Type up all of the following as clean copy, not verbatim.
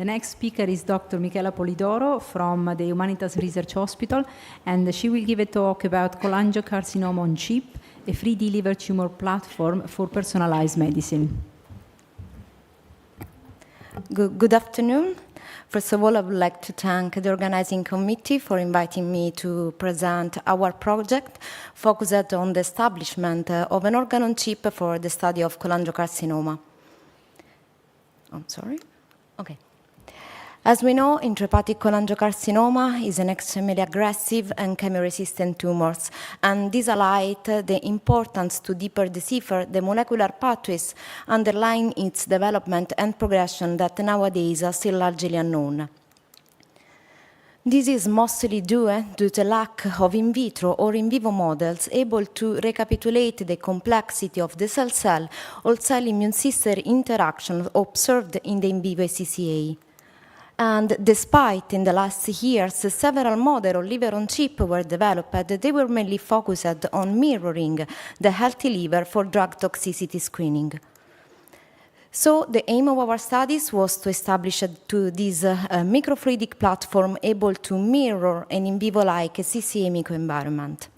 The next speaker is Dr. Michela Polidoro from the Humanitas Research Hospital, and she will give a talk about Cholangiocarcinoma-on-chip, a 3D liver tumor platform for personalized medicine. Good afternoon. First of all, I would like to thank the organizing committee for inviting me to present our project focused on the establishment of an organ on chip for the study of cholangiocarcinoma. I'm sorry. Okay. As we know, intrahepatic cholangiocarcinoma is an extremely aggressive and chemo-resistant tumor, and this highlights the importance to deeper decipher the molecular pathways underlying its development and progression that nowadays are still largely unknown. This is mostly due to the lack of in vitro or in vivo models able to recapitulate the complexity of the cell-cell or cell-immune system interaction observed in the in vivo CCA. And despite in the last years several models of liver on chip were developed, they were mainly focused on mirroring the healthy liver for drug toxicity screening. So the aim of our studies was to establish this microfluidic platform able to mirror an in vivo-like CCA microenvironment.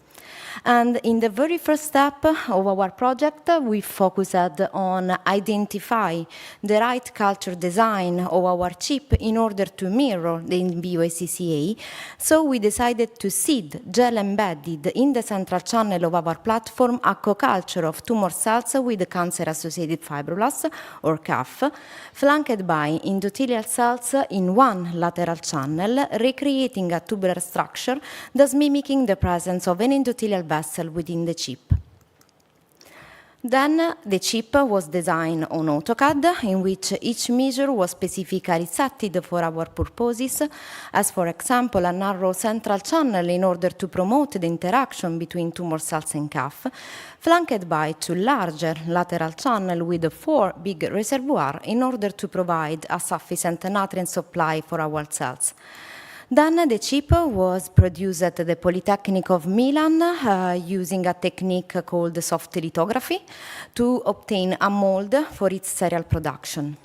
And in the very first step of our project, we focused on identify the right culture design of our chip in order to mirror the in vivo CCA. So we decided to seed gel embedded in the central channel of our platform a co-culture of tumor cells with cancer-associated fibroblasts, or CAF, flanked by endothelial cells in one lateral channel, recreating a tubular structure, thus mimicking the presence of an endothelial vessel within the chip. Then the chip was designed on AutoCAD, in which each measure was specifically set for our purposes, as for example a narrow central channel in order to promote the interaction between tumor cells and CAF, flanked by two larger lateral channels with 4 big reservoirs in order to provide a sufficient nutrient supply for our cells. Then the chip was produced at the Polytechnic of Milan using a technique called soft lithography to obtain a mold for its serial production.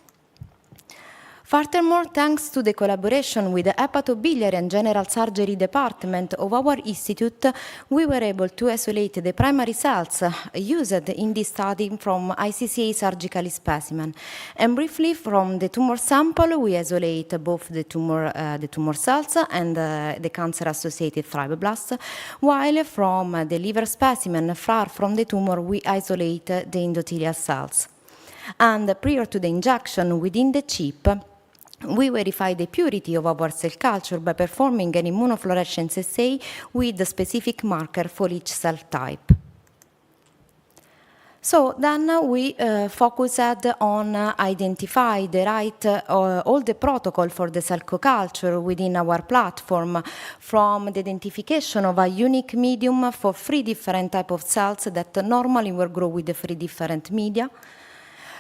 Furthermore, thanks to the collaboration with the hepatobiliary and general surgery department of our institute, we were able to isolate the primary cells used in this study from ICCA surgical specimen. And briefly, from the tumor sample, we isolate both the tumor cells and the cancer-associated fibroblasts, while from the liver specimen far from the tumor, we isolate the endothelial cells. And prior to the injection within the chip, we verify the purity of our cell culture by performing an immunofluorescence assay with the specific marker for each cell type. So then we focused on identify the right, all the protocol for the cell co-culture within our platform, from the identification of a unique medium for 3 different types of cells that normally will grow with the 3 different media,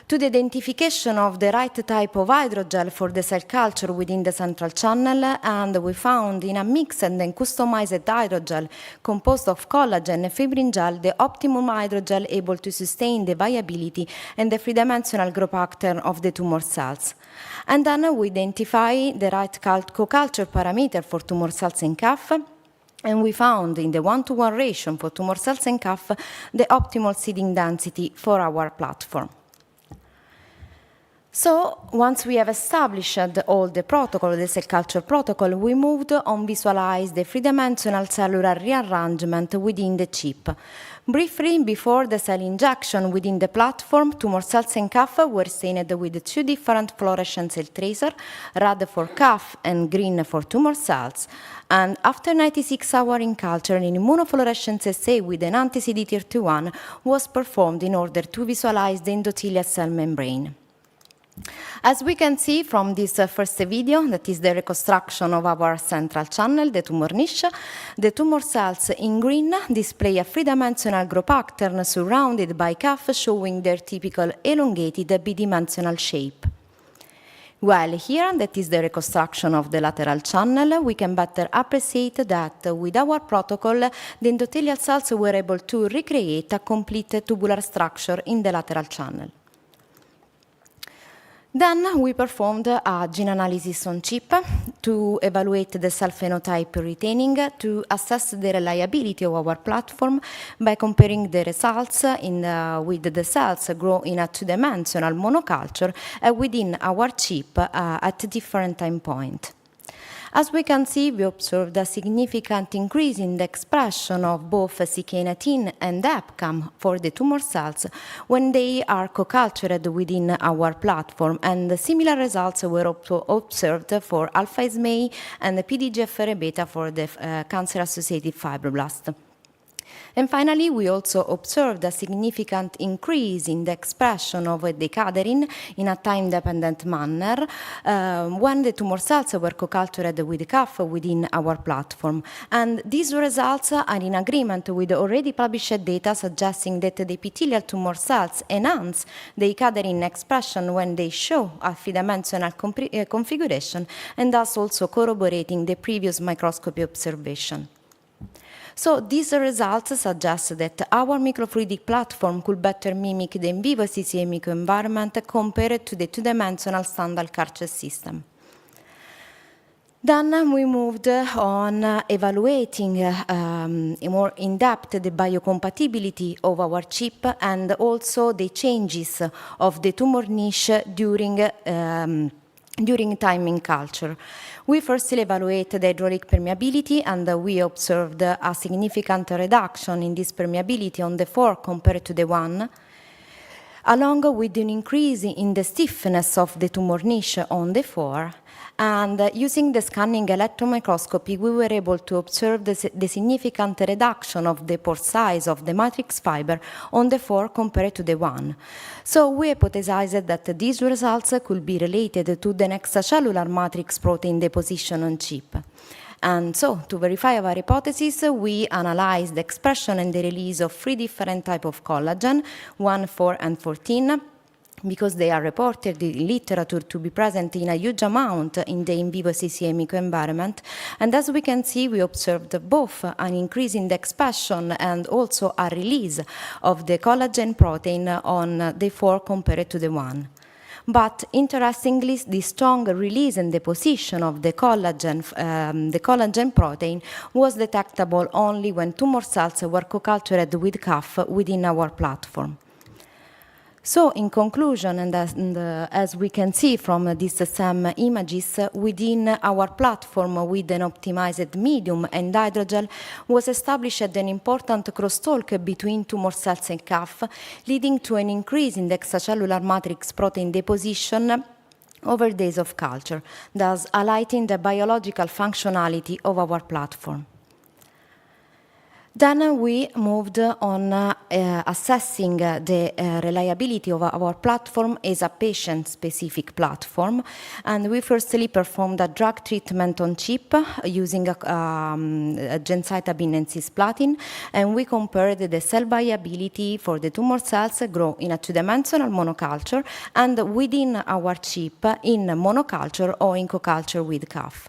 to the identification of the right type of hydrogel for the cell culture within the central channel, and we found in a mixed and customized hydrogel composed of collagen and fibrin gel the optimum hydrogel able to sustain the viability and the 3-dimensional growth pattern of the tumor cells. And then we identify the right co-culture parameter for tumor cells and CAF, and we found in the 1-to-1 ratio for tumor cells and CAF the optimal seeding density for our platform. So once we have established all the protocol, the cell culture protocol, we moved on visualize the 3-dimensional cellular rearrangement within the chip. Briefly, before the cell injection within the platform, tumor cells and CAF were stained with 2 different fluorescent cell tracers, red for CAF and green for tumor cells. And after 96 hours in culture, an immunofluorescence assay with an anti-CD31 was performed in order to visualize the endothelial cell membrane. As we can see from this first video, that is the reconstruction of our central channel, the tumor niche, the tumor cells in green display a 3-dimensional growth pattern surrounded by CAF showing their typical elongated bidimensional shape. While here, that is the reconstruction of the lateral channel, we can better appreciate that with our protocol, the endothelial cells were able to recreate a complete tubular structure in the lateral channel. Then we performed a gene analysis on chip to evaluate the cell phenotype retaining, to assess the reliability of our platform by comparing the results with the cells grown in a two-dimensional monoculture within our chip at different time points. As we can see, we observed a significant increase in the expression of both CK19 and EpCAM for the tumor cells when they are co-cultured within our platform, and similar results were observed for alpha-SMA and the PDGFR-beta for the cancer-associated fibroblast. And finally, we also observed a significant increase in the expression of decaderin in a time-dependent manner when the tumor cells were co-cultured with CAF within our platform. And these results are in agreement with already published data suggesting that the epithelial tumor cells enhance the decaderin expression when they show a three-dimensional configuration, and thus also corroborating the previous microscopy observation. So these results suggest that our microfluidic platform could better mimic the in vivo CCA microenvironment compared to the two-dimensional standard culture system. Then we moved on evaluating more in depth the biocompatibility of our chip and also the changes of the tumor niche during timing culture. We firstly evaluated the hydraulic permeability, and we observed a significant reduction in this permeability on the 4 compared to the 1, along with an increase in the stiffness of the tumor niche on the 4. And using the scanning electron microscopy, we were able to observe the significant reduction of the pore size of the matrix fiber on the 4 compared to the 1. So we hypothesized that these results could be related to the extracellular matrix protein deposition on chip. And so, to verify our hypothesis, we analyzed the expression and the release of 3 different types of collagen, 1, 4, and 14, because they are reported in literature to be present in a huge amount in the in vivo CCA microenvironment. And as we can see, we observed both an increase in the expression and also a release of the collagen protein on the 4 compared to the 1. But interestingly, the strong release and deposition of the collagen protein was detectable only when tumor cells were co-cultured with CAF within our platform. So, in conclusion, and as we can see from these SEM images, within our platform with an optimized medium and hydrogel was established an important crosstalk between tumor cells and CAF, leading to an increase in the extracellular matrix protein deposition over days of culture, thus highlighting the biological functionality of our platform. Then we moved on assessing the reliability of our platform as a patient-specific platform, and we firstly performed a drug treatment on chip using a gemcitabine and cisplatin, and we compared the cell viability for the tumor cells grown in a two-dimensional monoculture and within our chip in monoculture or in co-culture with CAF.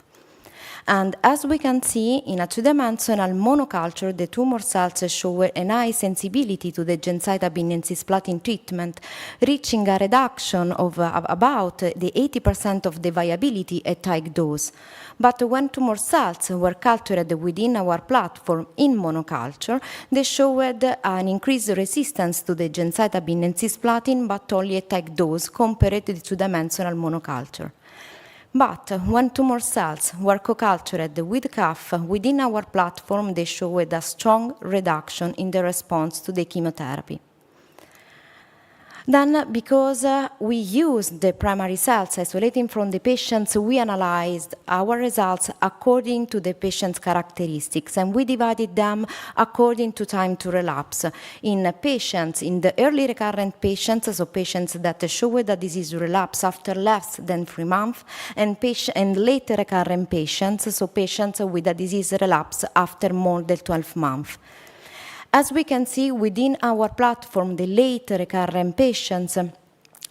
And as we can see, in a two-dimensional monoculture, the tumor cells show a high sensibility to the gemcitabine and cisplatin treatment, reaching a reduction of about the 80% of the viability at high dose. But when tumor cells were cultured within our platform in monoculture, they showed an increased resistance to the gemcitabine and cisplatin, but only at high dose compared to the two-dimensional monoculture. But when tumor cells were co-cultured with CAF within our platform, they showed a strong reduction in the response to the chemotherapy. Then, because we used the primary cells isolating from the patients, we analyzed our results according to the patient's characteristics, and we divided them according to time to relapse. In patients, in the early recurrent patients, so patients that showed a disease relapse after less than 3 months, and late recurrent patients, so patients with a disease relapse after more than 12 months. As we can see, within our platform, the late recurrent patients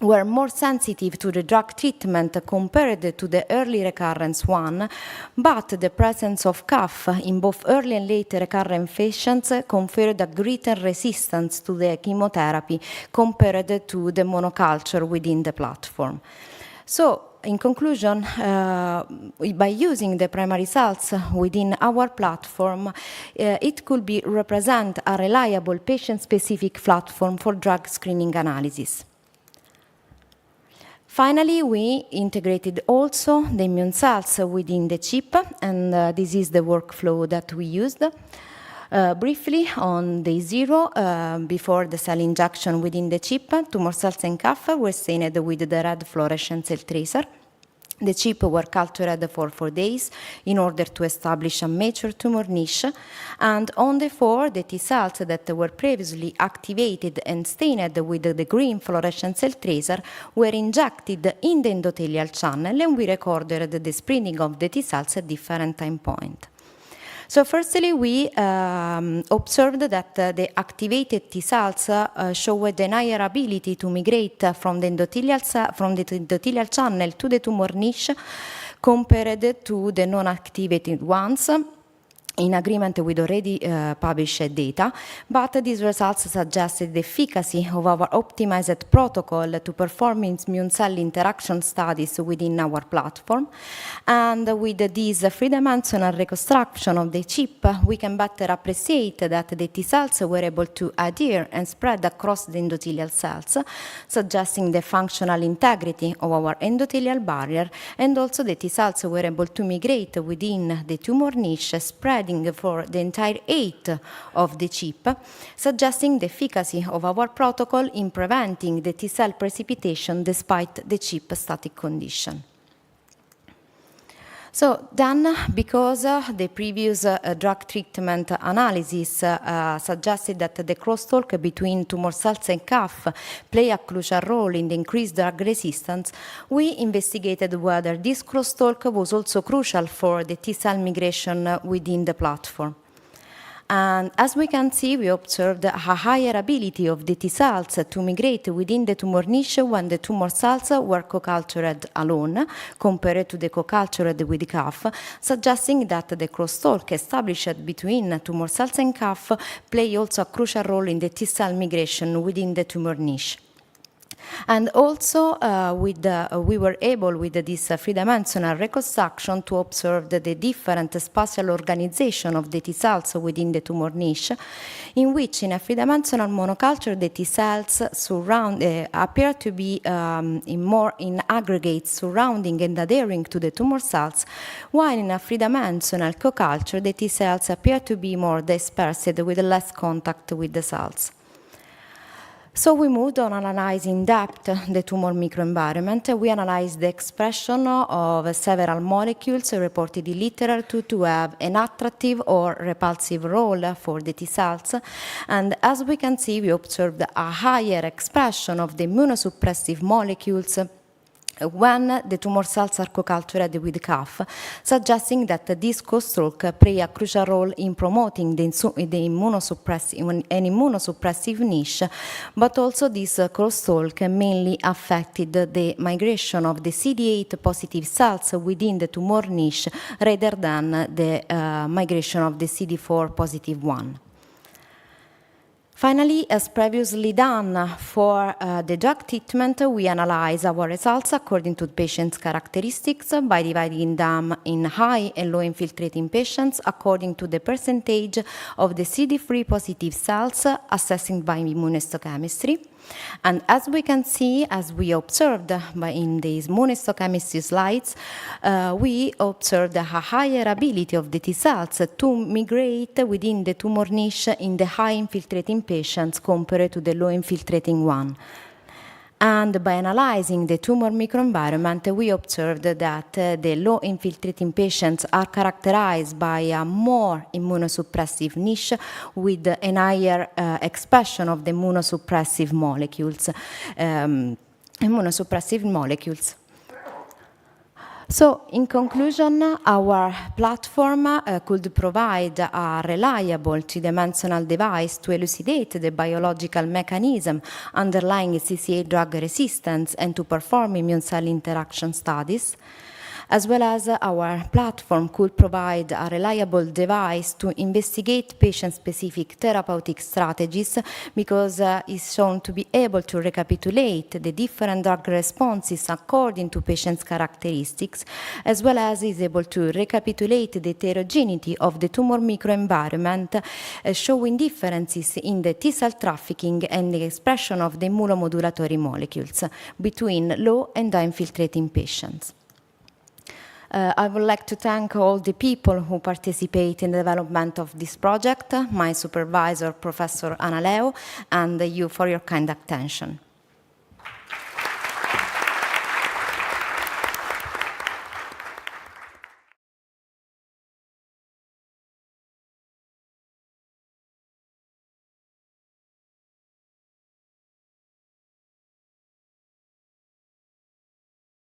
were more sensitive to the drug treatment compared to the early recurrence one, but the presence of CAF in both early and late recurrent patients conferred a greater resistance to the chemotherapy compared to the monoculture within the platform. So, in conclusion, by using the primary results within our platform, it could be represent a reliable patient-specific platform for drug screening analysis. Finally, we integrated also the immune cells within the chip, and this is the workflow that we used. Briefly, on day 0, before the cell injection within the chip, tumor cells and CAF were stained with the red fluorescent cell tracer. The chip were cultured for 4 days in order to establish a mature tumor niche, and on day 4, the T cells that were previously activated and stained with the green fluorescent cell tracer were injected in the endothelial channel, and we recorded the spreading of the T cells at different time points. So firstly, we observed that the activated T cells showed an higher ability to migrate from the endothelial channel to the tumor niche compared to the non-activated ones, in agreement with already published data, but these results suggested the efficacy of our optimized protocol to perform immune cell interaction studies within our platform. And with this three-dimensional reconstruction of the chip, we can better appreciate that the T cells were able to adhere and spread across the endothelial cells, suggesting the functional integrity of our endothelial barrier, and also the T cells were able to migrate within the tumor niche, spreading for the entire height of the chip, suggesting the efficacy of our protocol in preventing the T cell precipitation despite the chip static condition. So then, because the previous drug treatment analysis suggested that the crosstalk between tumor cells and CAF play a crucial role in the increased drug resistance, we investigated whether this crosstalk was also crucial for the T cell migration within the platform. And as we can see, we observed a higher ability of the T cells to migrate within the tumor niche when the tumor cells were co-cultured alone, compared to the co-cultured with CAF, suggesting that the crosstalk established between tumor cells and CAF play also a crucial role in the T cell migration within the tumor niche. And also, we were able, with this three-dimensional reconstruction, to observe the different spatial organization of the T cells within the tumor niche, in which, in a three-dimensional monoculture, the T cells appear to be in aggregates surrounding and adhering to the tumor cells, while in a three-dimensional co-culture, the T cells appear to be more dispersed with less contact with the cells. So we moved on analyzing in depth the tumor microenvironment. We analyzed the expression of several molecules reported in literature to have an attractive or repulsive role for the T cells. And as we can see, we observed a higher expression of the immunosuppressive molecules when the tumor cells are co-cultured with CAF, suggesting that this crosstalk play a crucial role in promoting an immunosuppressive niche, but also this crosstalk mainly affected the migration of the CD8 positive cells within the tumor niche rather than the migration of the CD4 positive one. Finally, as previously done for the drug treatment, we analyze our results according to the patient's characteristics by dividing them in high and low infiltrating patients according to the percentage of the CD3 positive cells assessing by immunohistochemistry. And as we can see, as we observed in these immunohistochemistry slides, we observed a higher ability of the T cells to migrate within the tumor niche in the high infiltrating patients compared to the low infiltrating one. And by analyzing the tumor microenvironment, we observed that the low infiltrating patients are characterized by a more immunosuppressive niche with a higher expression of the immunosuppressive molecules. So, in conclusion, our platform could provide a reliable three-dimensional device to elucidate the biological mechanism underlying CCA drug resistance and to perform immune cell interaction studies. as well as our platform could provide a reliable device to investigate patient-specific therapeutic strategies, because it's shown to be able to recapitulate the different drug responses according to patients' characteristics, as well as is able to recapitulate the heterogeneity of the tumor microenvironment, showing differences in the T-cell trafficking and the expression of the immunomodulatory molecules between low and high infiltrating patients. I would like to thank all the people who participate in the development of this project, my supervisor, Professor Analeo, and you for your kind attention.